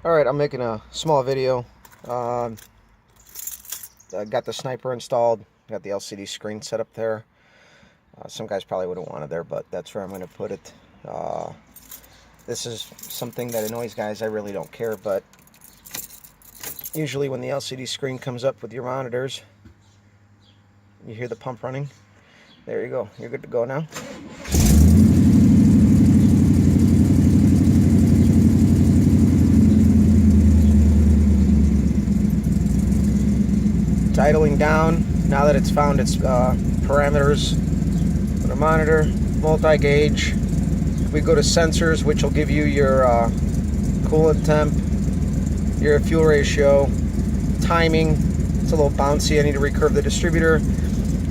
Alright, I'm making a small video. I got the sniper installed, got the LCD screen set up there. Some guys probably wouldn't want it there, but that's where I'm going to put it. This is something that annoys guys. I really don't care, but usually when the LCD screen comes up with your monitors, you hear the pump running. There you go. You're good to go now. It's idling down now that it's found its parameters for the monitor. Multi-gauge. We go to sensors, which will give you your coolant temp, your fuel ratio, timing. It's a little bouncy. I need to recurve the distributor.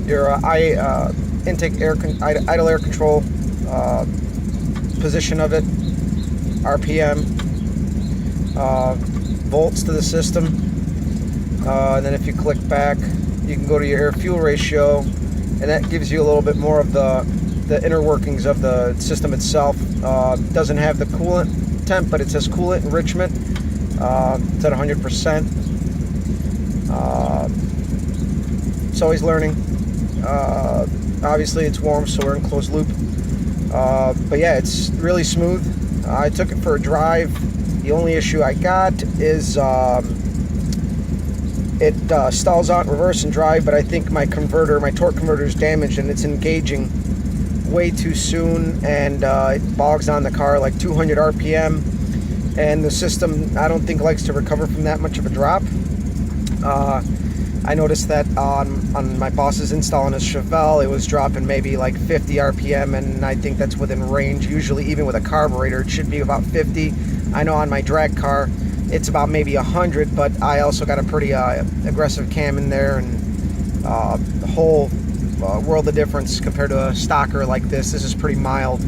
Your intake idle air control position of it, RPM, volts to the system. And then if you click back, you can go to your air fuel ratio, and that gives you a little bit more of the inner workings of the system itself. Doesn't have the coolant temp, but it says coolant enrichment. It's at 100%. It's always learning. Obviously it's warm, so we're in closed loop. But yeah, it's really smooth. I took it for a drive. The only issue I got is it stalls out in reverse and drive, but I think my torque converter is damaged, and it's engaging way too soon, and it bogs on the car like 200 RPM, and the system I don't think likes to recover from that much of a drop. I noticed that on my boss's install on his Chevelle, it was dropping maybe like 50 RPM, and I think that's within range. Usually, even with a carburetor, it should be about 50. I know on my drag car, it's about maybe 100, but I also got a pretty aggressive cam in there, and the whole world of difference compared to a stocker like this. This is pretty mild.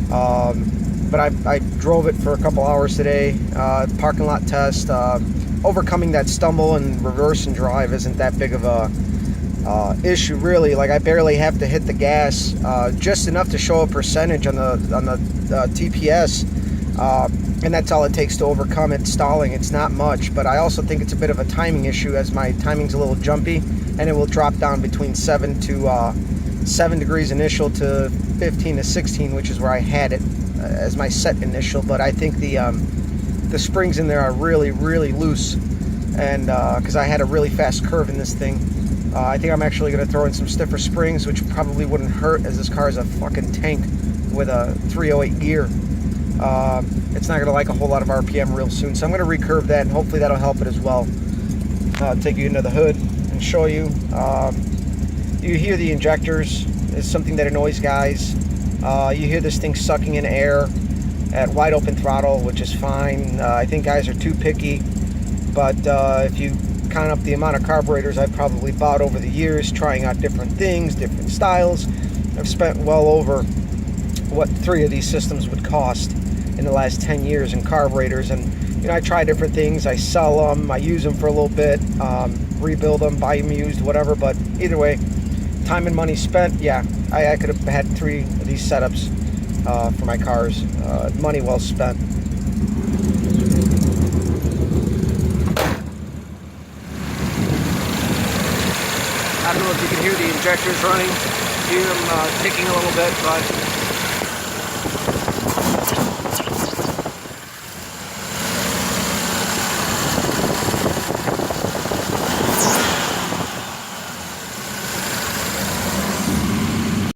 But I drove it for a couple hours today, parking lot test. Overcoming that stumble and reverse and drive isn't that big of a issue, really. Like, I barely have to hit the gas, just enough to show a percentage on the TPS, and that's all it takes to overcome it stalling. It's not much, but I also think it's a bit of a timing issue, as my timing's a little jumpy, and it will drop down between 7 degrees initial to 15 to 16, which is where I had it as my set initial. But I think the springs in there are really, really loose, and because I had a really fast curve in this thing. I think I'm actually going to throw in some stiffer springs, which probably wouldn't hurt, as this car is a fucking tank with a 308 gear. It's not going to like a whole lot of RPM real soon, so I'm going to recurve that, and hopefully that'll help it as well. Take you into the hood and show you. You hear the injectors. It's something that annoys guys. You hear this thing sucking in air at wide open throttle, which is fine. I think guys are too picky, but if you count up the amount of carburetors I've probably bought over the years, trying out different things, different styles, I've spent well over what 3 of these systems would cost in the last 10 years in carburetors. And you know, I try different things. I sell them, I use them for a little bit, rebuild them, buy them used, whatever. But either way, time and money spent. Yeah, I could have had 3 of these setups for my cars. Money well spent. I don't know if you can hear the injectors running, hear them ticking a little bit, but